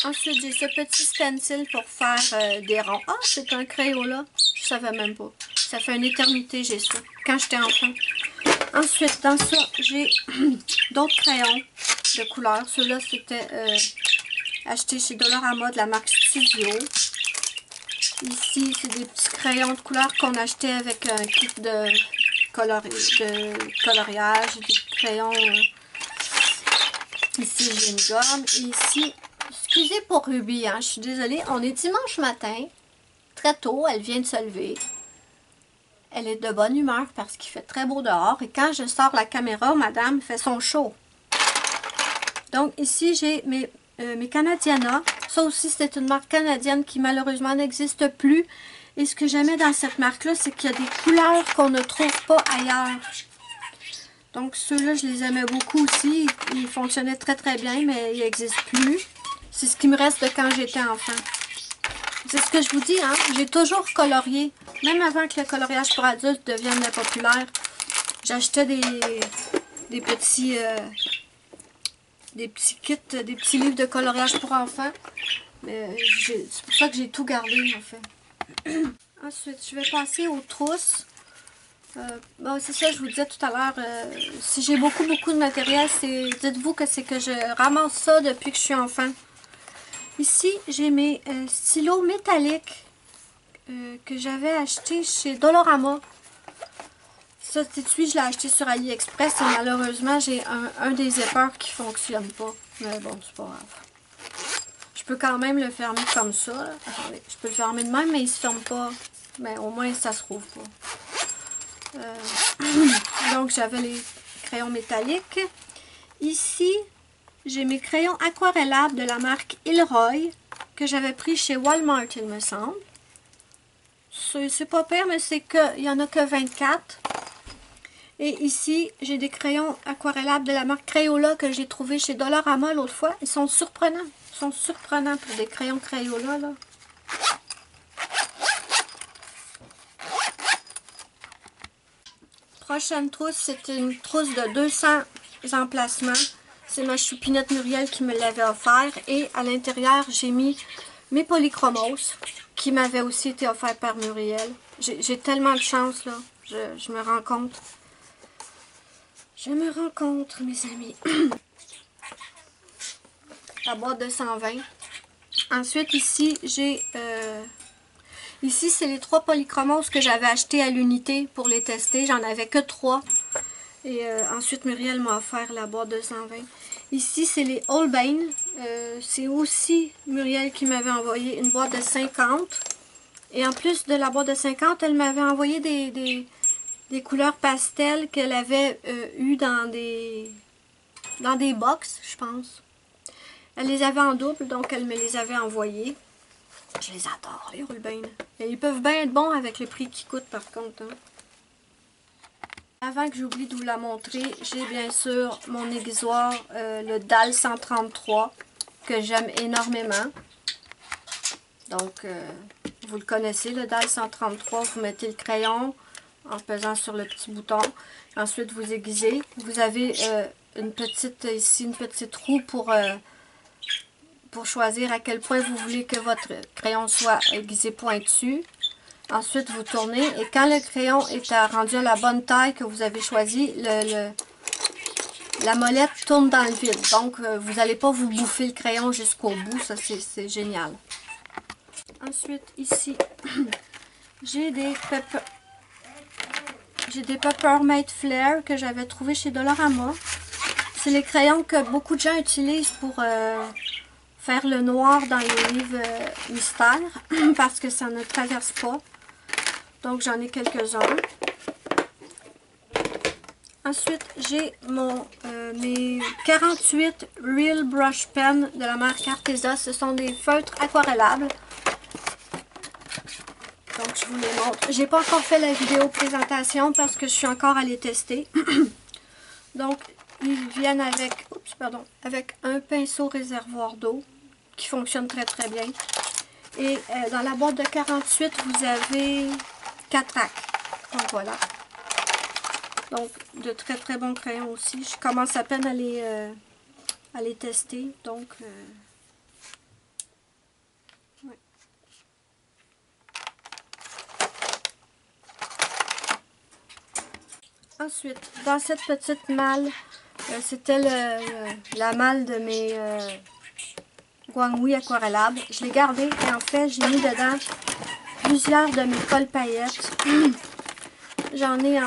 Speaker 1: Ensuite, j'ai ce petit stencil pour faire des ronds. Ah, c'est un Crayola. Je savais même pas. Ça fait une éternité, j'ai ça. Quand j'étais enfant. Ensuite, dans ça, j'ai d'autres crayons de couleur. Ceux-là, c'était acheté chez Dollarama de la marque Studio. Ici, c'est des petits crayons de couleur qu'on achetait avec un kit de coloriage. Des crayons. Ici, j'ai une gomme. Et ici, excusez pour Ruby, hein, je suis désolée. On est dimanche matin. Très tôt, elle vient de se lever. Elle est de bonne humeur parce qu'il fait très beau dehors. Et quand je sors la caméra, madame fait son show. Donc ici, j'ai mes Canadiana. Ça aussi, c'est une marque canadienne qui malheureusement n'existe plus. Et ce que j'aimais dans cette marque-là, c'est qu'il y a des couleurs qu'on ne trouve pas ailleurs. Donc ceux-là, je les aimais beaucoup aussi. Ils fonctionnaient très très bien, mais ils n'existent plus. C'est ce qui me reste de quand j'étais enfant. C'est ce que je vous dis, hein. J'ai toujours colorié. Même avant que le coloriage pour adultes devienne populaire. J'achetais des petits kits, des petits livres de coloriage pour enfants. Mais c'est pour ça que j'ai tout gardé en fait. Ensuite, je vais passer aux trousses. Bon, c'est ça, je vous disais tout à l'heure, si j'ai beaucoup de matériel, dites-vous que c'est que je ramasse ça depuis que je suis enfant. Ici, j'ai mes stylos métalliques que j'avais achetés chez Dollarama. Cet étui, je l'ai acheté sur AliExpress et malheureusement, j'ai un des épeurs qui ne fonctionne pas. Mais bon, c'est pas grave. Je peux quand même le fermer comme ça. Là. Attendez, je peux le fermer de même, mais il ne se ferme pas. Mais au moins, ça se rouvre pas. Donc, j'avais les crayons métalliques. Ici, j'ai mes crayons aquarellables de la marque Ilroy que j'avais pris chez Walmart, il me semble. C'est pas pire, mais c'est qu'il n'y en a que 24. Et ici, j'ai des crayons aquarellables de la marque Crayola que j'ai trouvé chez Dollarama l'autre fois. Ils sont surprenants. Ils sont surprenants pour des crayons Crayola, là. Prochaine trousse, c'est une trousse de 200 emplacements. C'est ma choupinette Muriel qui me l'avait offert. Et à l'intérieur, j'ai mis mes polychromos qui m'avaient aussi été offerts par Muriel. J'ai tellement de chance, là. Je me rends compte. Je me rends compte, mes amis. La boîte de 120. Ensuite, ici, j'ai... Ici, c'est les 3 polychromos que j'avais achetés à l'unité pour les tester. J'en avais que 3. Et ensuite, Muriel m'a offert la boîte de 120. Ici, c'est les Holbein. C'est aussi Muriel qui m'avait envoyé une boîte de 50. Et en plus de la boîte de 50, elle m'avait envoyé des couleurs pastel qu'elle avait eues dans des box, je pense. Elle les avait en double, donc elle me les avait envoyées. Je les adore, les Holbein. Et ils peuvent bien être bons avec le prix qu'ils coûtent, par contre. Hein. Avant que j'oublie de vous la montrer, j'ai bien sûr mon aiguisoir, le DAL 133, que j'aime énormément. Donc, vous le connaissez, le DAL 133. Vous mettez le crayon en pesant sur le petit bouton. Ensuite, vous aiguisez. Vous avez ici une petite roue pour choisir à quel point vous voulez que votre crayon soit aiguisé pointu. Ensuite, vous tournez et quand le crayon est rendu à la bonne taille que vous avez choisi, la molette tourne dans le vide. Donc, vous n'allez pas vous bouffer le crayon jusqu'au bout. Ça, c'est génial. Ensuite, ici, j'ai des Peppermint Flare que j'avais trouvé chez Dollarama. C'est les crayons que beaucoup de gens utilisent pour faire le noir dans les livres mystères parce que ça ne traverse pas. Donc j'en ai quelques-uns. Ensuite, j'ai mes 48 Real Brush Pen de la marque Arteza. Ce sont des feutres aquarellables. Donc je vous les montre. J'ai pas encore fait la vidéo présentation parce que je suis encore à les tester. Donc ils viennent avec, avec un pinceau réservoir d'eau qui fonctionne très très bien. Et dans la boîte de 48, vous avez 4 actes. Donc voilà. Donc de très très bons crayons aussi. Je commence à peine à les tester. Donc ouais. Ensuite, dans cette petite malle, c'était la malle de mes Guanghui aquarellables. Je l'ai gardée et en fait, j'ai mis dedans plusieurs de mes colles paillettes. J'en ai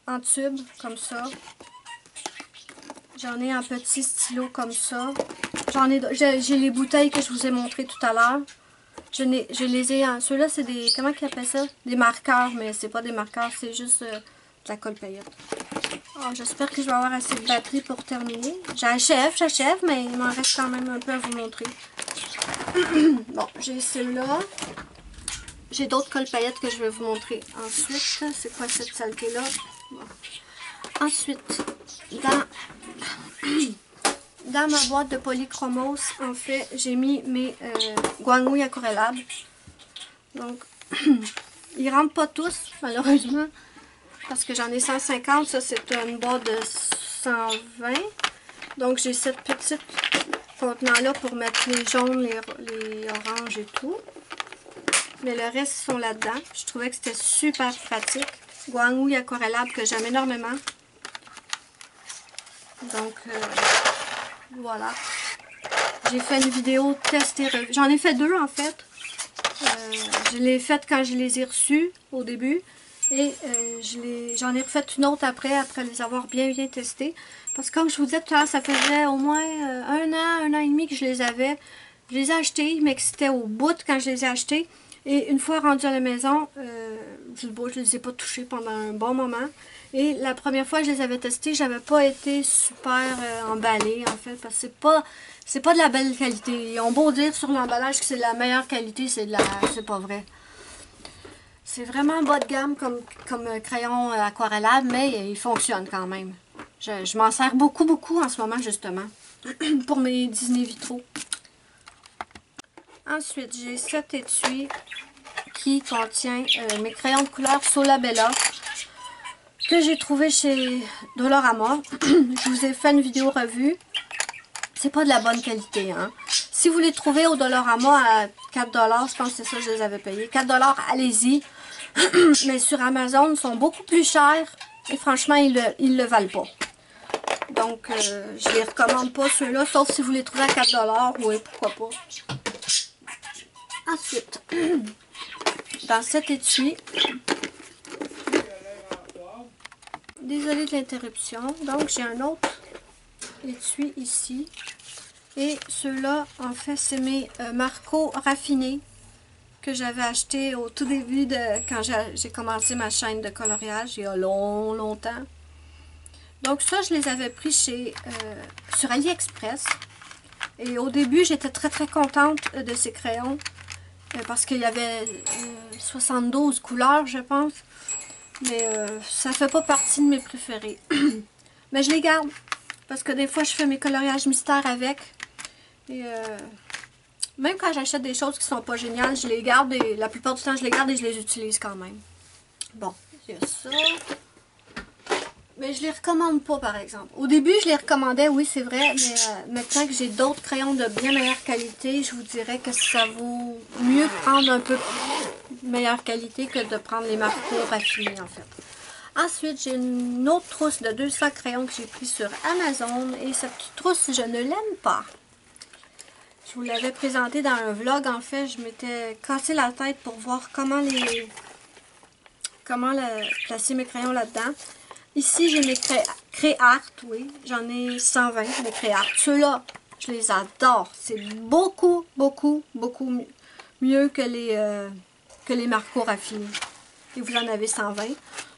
Speaker 1: en tube, comme ça. J'en ai en petits stylos, comme ça. J'ai les bouteilles que je vous ai montrées tout à l'heure. Je les ai en... Ceux-là, c'est des... Comment ils appellent ça? Des marqueurs, mais c'est pas des marqueurs, c'est juste de la colle paillette. Oh, j'espère que je vais avoir assez de batterie pour terminer. J'achève, mais il m'en reste quand même un peu à vous montrer. Bon, j'ai celle-là. J'ai d'autres colle paillettes que je vais vous montrer ensuite. C'est quoi cette saleté-là? Bon. Ensuite, dans ma boîte de polychromos, en fait, j'ai mis mes guanouilles aquarellables. Donc, ils ne rentrent pas tous, malheureusement, parce que j'en ai 150. Ça, c'est une boîte de 120. Donc, j'ai cette petite contenant-là pour mettre les jaunes, les oranges et tout. Mais le reste sont là-dedans. Je trouvais que c'était super pratique. Guanouilles aquarellables que j'aime énormément. Donc, voilà. J'ai fait une vidéo test et revue. J'en ai fait deux, en fait. Je l'ai faite quand je les ai reçus, au début. Et j'en ai refait une autre après les avoir bien testés. Parce que comme je vous disais tout à l'heure, ça faisait au moins un an et demi que je les avais. Je les ai achetés, mais que c'était au bout quand je les ai achetés. Et une fois rendus à la maison, je ne les ai pas touchés pendant un bon moment. Et la première fois que je les avais testés, j'avais pas été super emballée, en fait, parce que c'est pas de la belle qualité. Ils ont beau dire sur l'emballage que c'est de la meilleure qualité, c'est pas vrai. C'est vraiment bas de gamme comme crayon aquarellable, mais il fonctionne quand même. Je m'en sers beaucoup en ce moment, justement, pour mes Disney vitraux. Ensuite, j'ai cet étui qui contient mes crayons de couleur Solabella que j'ai trouvé chez Dollarama. Je vous ai fait une vidéo revue. C'est pas de la bonne qualité, hein. Si vous les trouvez au Dollarama à 4 $, je pense que c'est ça que je les avais payés. 4 $, allez-y. Mais sur Amazon, ils sont beaucoup plus chers. Et franchement, ils le valent pas. Donc, je les recommande pas ceux-là, sauf si vous les trouvez à 4 $. Oui, pourquoi pas. Ensuite, dans cet étui, désolée de l'interruption, donc j'ai un autre étui ici. Et ceux-là, en fait, c'est mes Marco raffinés que j'avais acheté au tout début de quand j'ai commencé ma chaîne de coloriage, il y a longtemps. Donc ça, je les avais pris sur AliExpress. Et au début, j'étais très contente de ces crayons. Parce qu'il y avait 72 couleurs, je pense. Mais ça fait pas partie de mes préférés. Mais je les garde. Parce que des fois, je fais mes coloriages mystères avec. Et même quand j'achète des choses qui sont pas géniales, je les garde. Et la plupart du temps, je les garde et je les utilise quand même. Bon, il y a ça. Mais je les recommande pas, par exemple. Au début, je les recommandais, oui, c'est vrai. Mais maintenant que j'ai d'autres crayons de bien meilleure qualité, je vous dirais que ça vaut mieux prendre un peu meilleure qualité que de prendre les Marco raffinés, en fait. Ensuite, j'ai une autre trousse de 200 crayons que j'ai pris sur Amazon. Et cette trousse, je ne l'aime pas. Je vous l'avais présentée dans un vlog. En fait, je m'étais cassé la tête pour voir comment placer mes crayons là-dedans. Ici, j'ai mes Créart, oui. J'en ai 120, mes Créart. Ceux-là, je les adore. C'est beaucoup mieux que les Marco raffinés. Et vous en avez 120.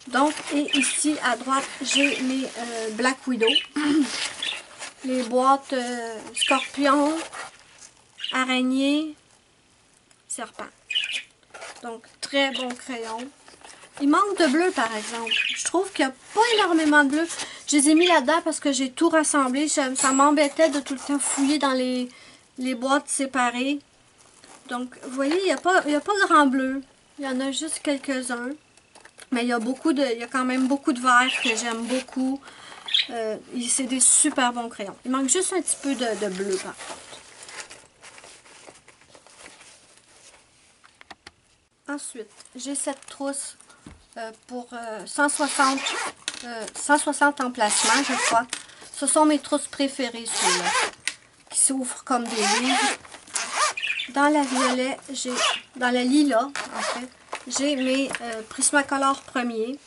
Speaker 1: Donc, et ici, à droite, j'ai mes Black Widow. Les boîtes scorpion, araignée, serpent. Donc, très bon crayon. Il manque de bleu, par exemple. Je trouve qu'il n'y a pas énormément de bleu. Je les ai mis là-dedans parce que j'ai tout rassemblé. Ça m'embêtait de tout le temps fouiller dans les boîtes séparées. Donc, vous voyez, il n'y a pas grand bleu. Il y en a juste quelques-uns. Mais il y a quand même beaucoup de verts que j'aime beaucoup. C'est des super bons crayons. Il manque juste un petit peu de bleu, par contre. Ensuite, j'ai cette trousse pour 160 emplacements, je crois. Ce sont mes trousses préférées, ceux-là, qui s'ouvrent comme des livres. Dans la violet, dans la lilas, en fait, j'ai mes Prismacolor premiers.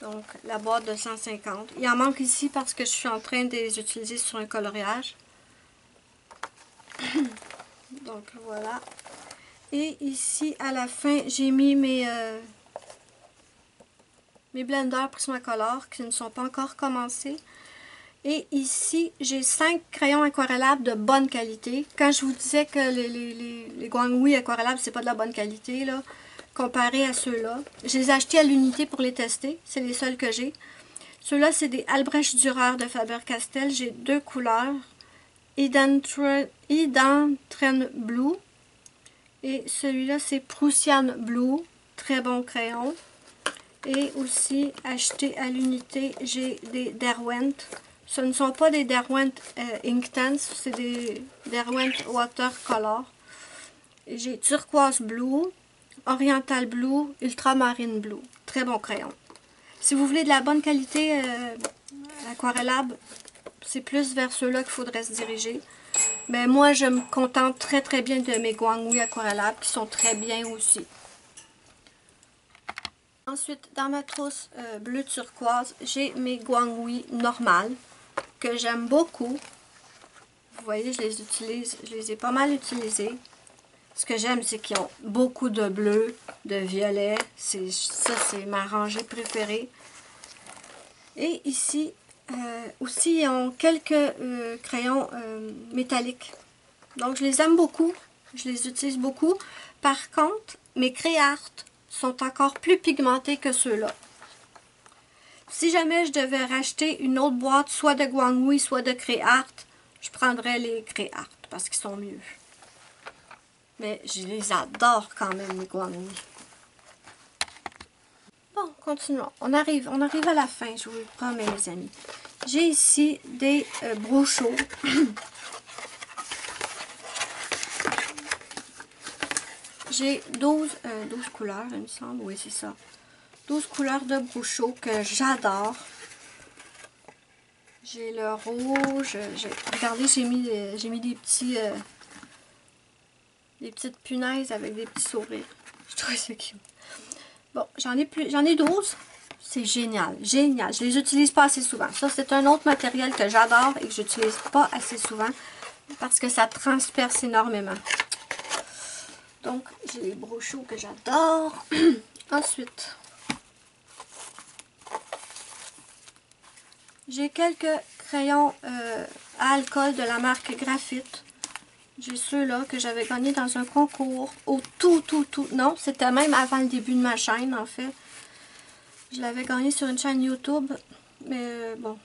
Speaker 1: Donc, la boîte de 150. Il en manque ici parce que je suis en train de les utiliser sur un coloriage. Donc, voilà. Et ici, à la fin, j'ai mis mes blenders Prismacolor qui ne sont pas encore commencés. Et ici, j'ai 5 crayons aquarellables de bonne qualité. Quand je vous disais que les Guanghui aquarellables, c'est pas de la bonne qualité, là, comparé à ceux-là. Je les ai achetés à l'unité pour les tester. C'est les seuls que j'ai. Ceux-là, c'est des Albrecht Dürer de Faber-Castell. J'ai 2 couleurs. Identren Blue. Et celui-là, c'est Prussian Blue. Très bon crayon. Et aussi, acheté à l'unité, j'ai des Derwent. Ce ne sont pas des Derwent Inktense, c'est des Derwent Watercolor. J'ai Turquoise Blue, Oriental Blue, Ultramarine Blue. Très bon crayon. Si vous voulez de la bonne qualité aquarellable, c'est plus vers ceux-là qu'il faudrait se diriger. Mais moi, je me contente très très bien de mes Guanghui aquarellables qui sont très bien aussi. Ensuite, dans ma trousse bleu turquoise, j'ai mes Guanghui normales que j'aime beaucoup. Vous voyez, je les utilise, je les ai pas mal utilisés. Ce que j'aime, c'est qu'ils ont beaucoup de bleu, de violet. Ça, c'est ma rangée préférée. Et ici, aussi, ils ont quelques crayons métalliques. Donc, je les aime beaucoup. Je les utilise beaucoup. Par contre, mes Créart sont encore plus pigmentés que ceux-là. Si jamais je devais racheter une autre boîte, soit de Guanghui, soit de Créart, je prendrais les Créart parce qu'ils sont mieux. Mais je les adore quand même, les Guanghui. Bon, continuons. On arrive à la fin, je vous le promets, les amis. J'ai ici des brochos. J'ai 12 couleurs, il me semble. Oui, c'est ça. 12 couleurs de brochot que j'adore. J'ai le rouge. Regardez, j'ai mis des petits... des petites punaises avec des petits sourires. Je trouve ça cute. Bon, j'en ai 12. C'est génial, génial. Je les utilise pas assez souvent. Ça, c'est un autre matériel que j'adore et que j'utilise pas assez souvent parce que ça transperce énormément. Donc, j'ai les brochots que j'adore. Ensuite, j'ai quelques crayons à alcool de la marque Graphite. J'ai ceux-là que j'avais gagnés dans un concours au non, c'était même avant le début de ma chaîne, en fait. Je l'avais gagné sur une chaîne YouTube, mais bon,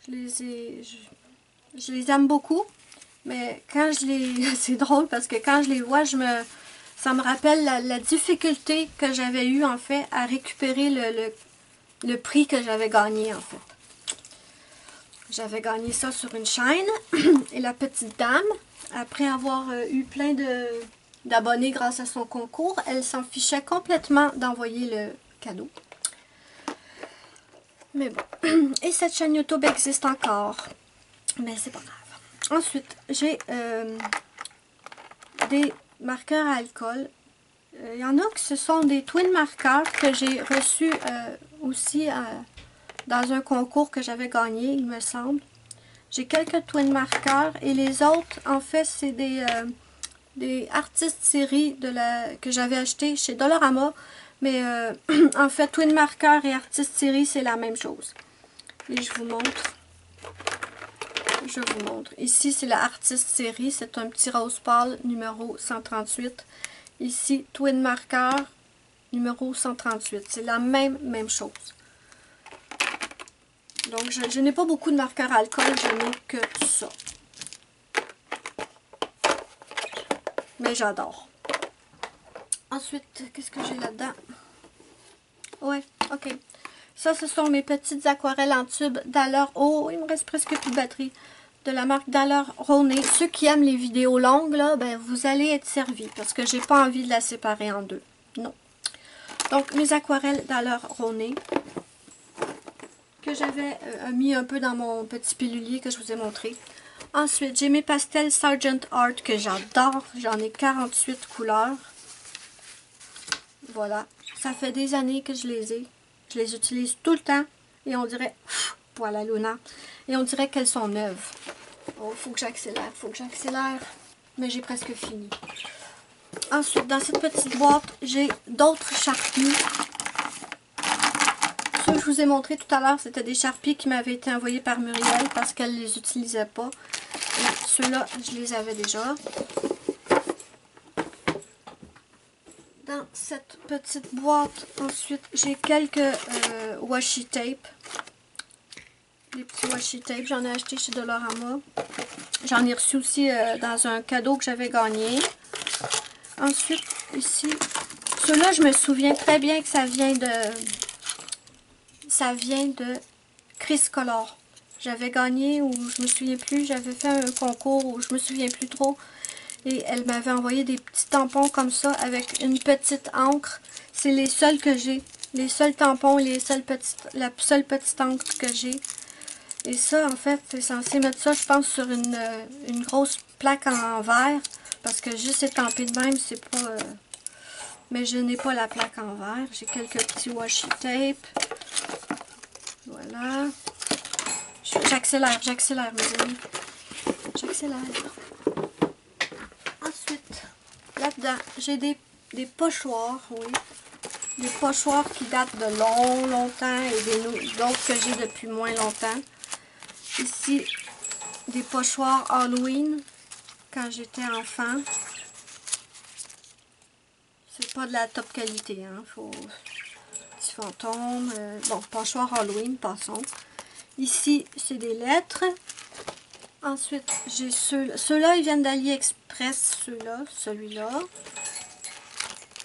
Speaker 1: je les aime beaucoup. Mais quand je les... c'est drôle parce que quand je les vois, ça me rappelle la difficulté que j'avais eue, en fait, à récupérer le prix que j'avais gagné, en fait. J'avais gagné ça sur une chaîne. Et la petite dame, après avoir eu plein d'abonnés grâce à son concours, elle s'en fichait complètement d'envoyer le cadeau. Mais bon. Et cette chaîne YouTube existe encore. Mais c'est pas grave. Ensuite, j'ai des marqueurs à alcool. Il y en a qui ce sont des twin marqueurs que j'ai reçus aussi dans un concours que j'avais gagné, il me semble. J'ai quelques twin marqueurs et les autres, en fait, c'est des artistes séries que j'avais acheté chez Dollarama. Mais en fait, twin marqueurs et artistes séries, c'est la même chose. Et je vous montre. Ici, c'est la artiste série. C'est un petit rose pâle numéro 138. Ici, twin marqueur numéro 138. C'est la même chose. Donc, je n'ai pas beaucoup de marqueurs à alcool, je n'ai que ça. Mais j'adore. Ensuite, qu'est-ce que j'ai là-dedans? Ouais, ok. Ça, ce sont mes petites aquarelles en tube Daler. Oh, il me reste presque plus de batterie. De la marque Daler Roné. Ceux qui aiment les vidéos longues, là, ben, vous allez être servis. Parce que j'ai pas envie de la séparer en deux. Non. Donc, mes aquarelles Daler Roné. Que j'avais mis un peu dans mon petit pilulier que je vous ai montré. Ensuite, j'ai mes pastels Sargent Art que j'adore. J'en ai 48 couleurs. Voilà. Ça fait des années que je les ai. Je les utilise tout le temps. Et on dirait... Voilà, Luna. Et on dirait qu'elles sont neuves. Oh, faut que j'accélère. Mais j'ai presque fini. Ensuite, dans cette petite boîte, j'ai d'autres charpis. Ceux que je vous ai montré tout à l'heure, c'était des Sharpies qui m'avaient été envoyés par Muriel parce qu'elle ne les utilisait pas. Et ceux-là, je les avais déjà. Dans cette petite boîte, ensuite, j'ai quelques washi tape. Des petits washi tape, j'en ai acheté chez Dollarama. J'en ai reçu aussi dans un cadeau que j'avais gagné. Ensuite, ici, ceux-là, je me souviens très bien que ça vient de Criscolor. J'avais gagné ou je me souviens plus, j'avais fait un concours ou je me souviens plus trop. Et elle m'avait envoyé des petits tampons comme ça avec une petite encre. C'est les seuls que j'ai. Les seuls tampons, la seule petite encre que j'ai. Et ça, en fait, c'est censé mettre ça, je pense, sur une grosse plaque en verre. Parce que juste étampé de même, c'est pas... mais je n'ai pas la plaque en verre. J'ai quelques petits washi tape. Voilà. J'accélère, mes amis. J'accélère. Ensuite, là-dedans, j'ai des pochoirs, oui. Des pochoirs qui datent de longtemps et d'autres que j'ai depuis moins longtemps. Ici, des pochoirs Halloween quand j'étais enfant. C'est pas de la top qualité, hein. Faut... Petit fantôme. Bon, pochoir Halloween, passons. Ici, c'est des lettres. Ensuite, j'ai ceux-là, ils viennent d'AliExpress, celui-là.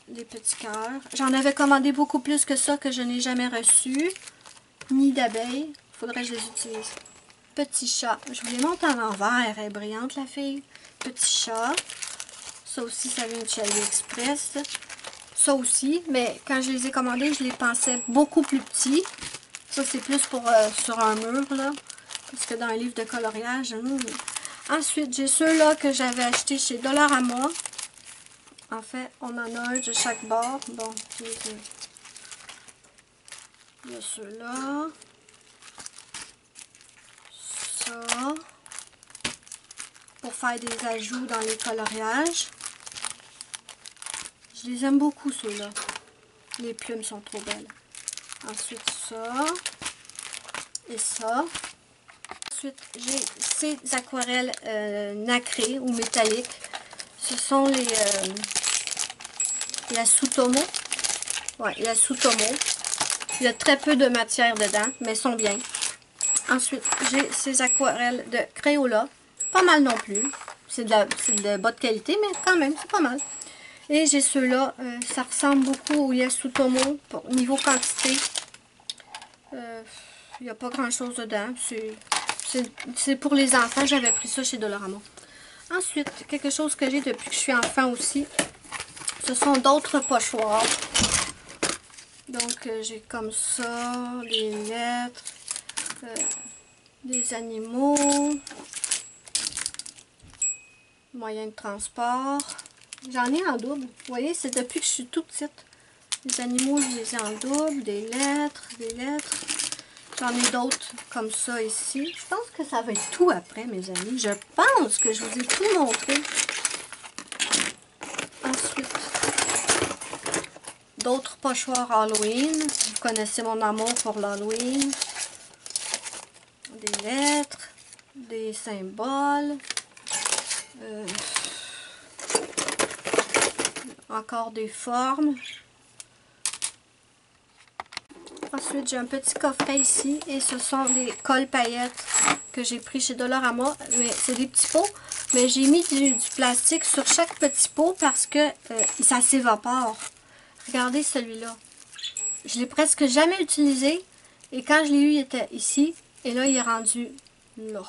Speaker 1: Des petits cœurs. J'en avais commandé beaucoup plus que ça, que je n'ai jamais reçu. Ni d'abeilles. Faudrait que je les utilise. Petit chat. Je vous les montre en l'envers. Elle est brillante, la fille. Petit chat. Ça aussi, ça vient de chez AliExpress. Ça aussi, mais quand je les ai commandés, je les pensais beaucoup plus petits. Ça, c'est plus pour sur un mur, là. Parce que dans un livre de coloriage. Ensuite, j'ai ceux-là que j'avais achetés chez Dollarama. En fait, on en a un de chaque bord. Bon, il y a ceux-là. Ça. Pour faire des ajouts dans les coloriages. Je les aime beaucoup, ceux-là. Les plumes sont trop belles. Ensuite, ça. Et ça. Ensuite, j'ai ces aquarelles nacrées ou métalliques. Ce sont la Sutomo. Ouais, la Sutomo. Il y a très peu de matière dedans, mais elles sont bien. Ensuite, j'ai ces aquarelles de Crayola. Pas mal non plus. C'est de bas de qualité, mais quand même, c'est pas mal. Et j'ai ceux-là. Ça ressemble beaucoup au Yasutomo pour niveau quantité. Il n'y a pas grand-chose dedans. C'est pour les enfants. J'avais pris ça chez Dollarama. Ensuite, quelque chose que j'ai depuis que je suis enfant aussi. Ce sont d'autres pochoirs. Donc, j'ai comme ça, des lettres, des animaux, moyens de transport. J'en ai en double. Vous voyez, c'est depuis que je suis toute petite. Les animaux, je les ai en double, des lettres, J'en ai d'autres comme ça ici. Je pense que ça va être tout après, mes amis. Je pense que je vous ai tout montré. Ensuite, d'autres pochoirs Halloween. Vous connaissez mon amour pour l'Halloween. Des lettres, des symboles. Encore des formes. Ensuite, j'ai un petit coffret ici et ce sont des cols paillettes que j'ai pris chez Dollarama. Mais c'est des petits pots, mais j'ai mis du plastique sur chaque petit pot parce que ça s'évapore. Regardez celui-là. Je l'ai presque jamais utilisé et quand je l'ai eu, il était ici et là, il est rendu là.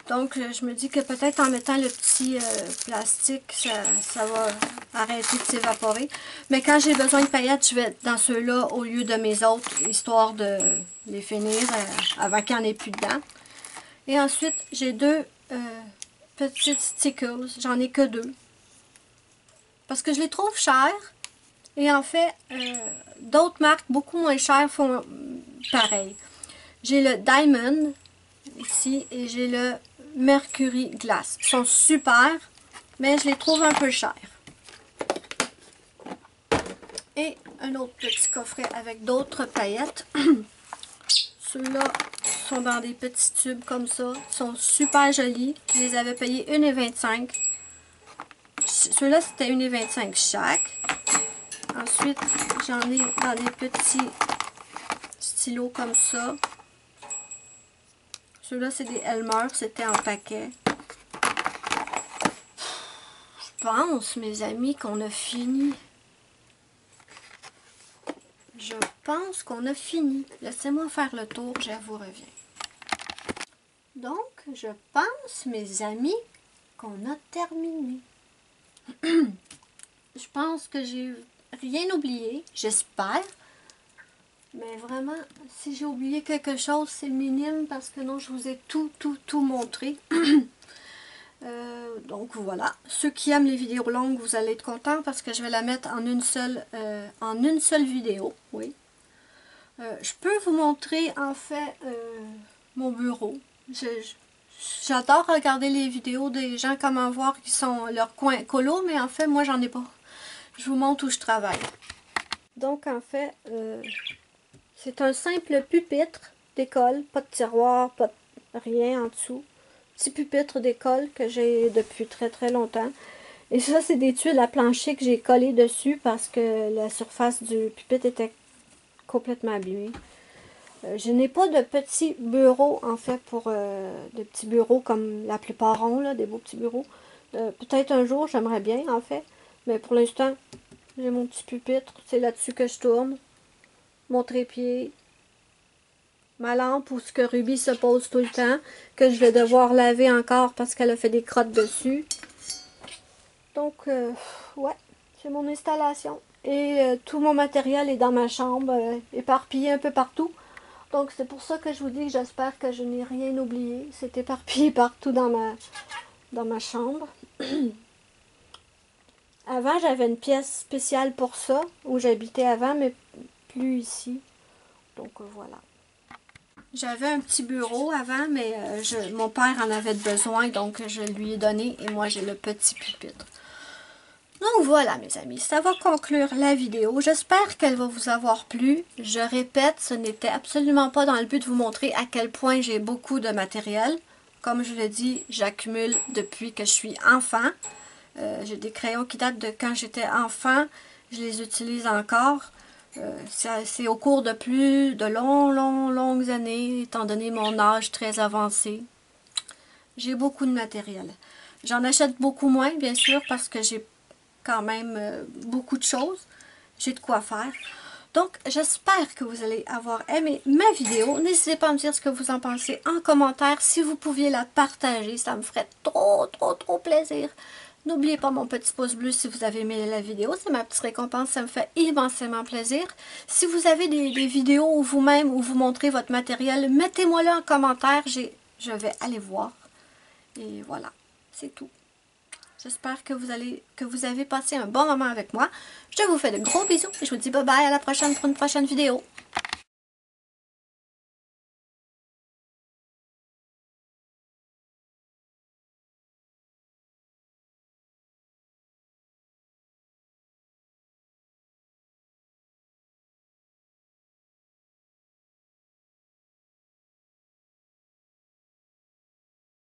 Speaker 1: Donc, je me dis que peut-être en mettant le petit plastique, ça va arrêter de s'évaporer. Mais quand j'ai besoin de paillettes, je vais dans ceux-là au lieu de mes autres, histoire de les finir avant qu'il n'y en ait plus dedans. Et ensuite, j'ai deux petites stickers. J'en ai que deux. Parce que je les trouve chers. Et en fait, d'autres marques beaucoup moins chères font pareil. J'ai le Diamond ici et j'ai le Mercury Glass. Ils sont super, mais je les trouve un peu chers. Et un autre petit coffret avec d'autres paillettes. Ceux-là sont dans des petits tubes comme ça. Ils sont super jolis. Je les avais payés 1,25 $. Ceux-là, c'était 1,25 $ chaque. Ensuite, j'en ai dans des petits stylos comme ça. Ceux-là, c'est des Elmer. C'était en paquet. Je pense, mes amis, qu'on a fini. Je pense qu'on a fini. Laissez-moi faire le tour, je vous reviens. Donc, je pense, mes amis, qu'on a terminé. Je pense que j'ai rien oublié, j'espère. Mais vraiment, si j'ai oublié quelque chose, c'est minime parce que non, je vous ai tout montré. Donc voilà, ceux qui aiment les vidéos longues, vous allez être contents parce que je vais la mettre en une seule vidéo. Oui. Je peux vous montrer en fait mon bureau. J'adore regarder les vidéos des gens, comment voir qui sont leur coin colo, mais en fait moi j'en ai pas. Je vous montre où je travaille. Donc en fait, c'est un simple pupitre d'école, pas de tiroir, pas de rien en dessous. Petit pupitre d'école que j'ai depuis très longtemps. Et ça, c'est des tuiles à plancher que j'ai collées dessus parce que la surface du pupitre était complètement abîmée. Je n'ai pas de petits bureaux, en fait, pour de petits bureaux comme la plupart ont, là, des beaux petits bureaux. Peut-être un jour, j'aimerais bien, en fait. Mais pour l'instant, j'ai mon petit pupitre. C'est là-dessus que je tourne. Mon trépied. Ma lampe où ce que Ruby se pose tout le temps, que je vais devoir laver encore parce qu'elle a fait des crottes dessus. Donc, ouais, c'est mon installation. Et tout mon matériel est dans ma chambre, éparpillé un peu partout. Donc, c'est pour ça que je vous dis que j'espère que je n'ai rien oublié. C'est éparpillé partout dans ma chambre. Avant, j'avais une pièce spéciale pour ça, où j'habitais avant, mais plus ici. Donc, voilà. J'avais un petit bureau avant, mais mon père en avait besoin, donc je lui ai donné et moi j'ai le petit pupitre. Donc voilà mes amis, ça va conclure la vidéo. J'espère qu'elle va vous avoir plu. Je répète, ce n'était absolument pas dans le but de vous montrer à quel point j'ai beaucoup de matériel. Comme je l'ai dit, j'accumule depuis que je suis enfant. J'ai des crayons qui datent de quand j'étais enfant. Je les utilise encore. C'est au cours de longues années, étant donné mon âge très avancé. J'ai beaucoup de matériel. J'en achète beaucoup moins, bien sûr, parce que j'ai quand même beaucoup de choses. J'ai de quoi faire. Donc, j'espère que vous allez avoir aimé ma vidéo. N'hésitez pas à me dire ce que vous en pensez en commentaire. Si vous pouviez la partager, ça me ferait trop plaisir. N'oubliez pas mon petit pouce bleu si vous avez aimé la vidéo. C'est ma petite récompense. Ça me fait immensément plaisir. Si vous avez des vidéos ou vous-même où vous montrez votre matériel, mettez-moi-le en commentaire. Je vais aller voir. Et voilà, c'est tout. J'espère que vous avez passé un bon moment avec moi. Je vous fais de gros bisous et je vous dis bye bye à la prochaine pour une prochaine vidéo.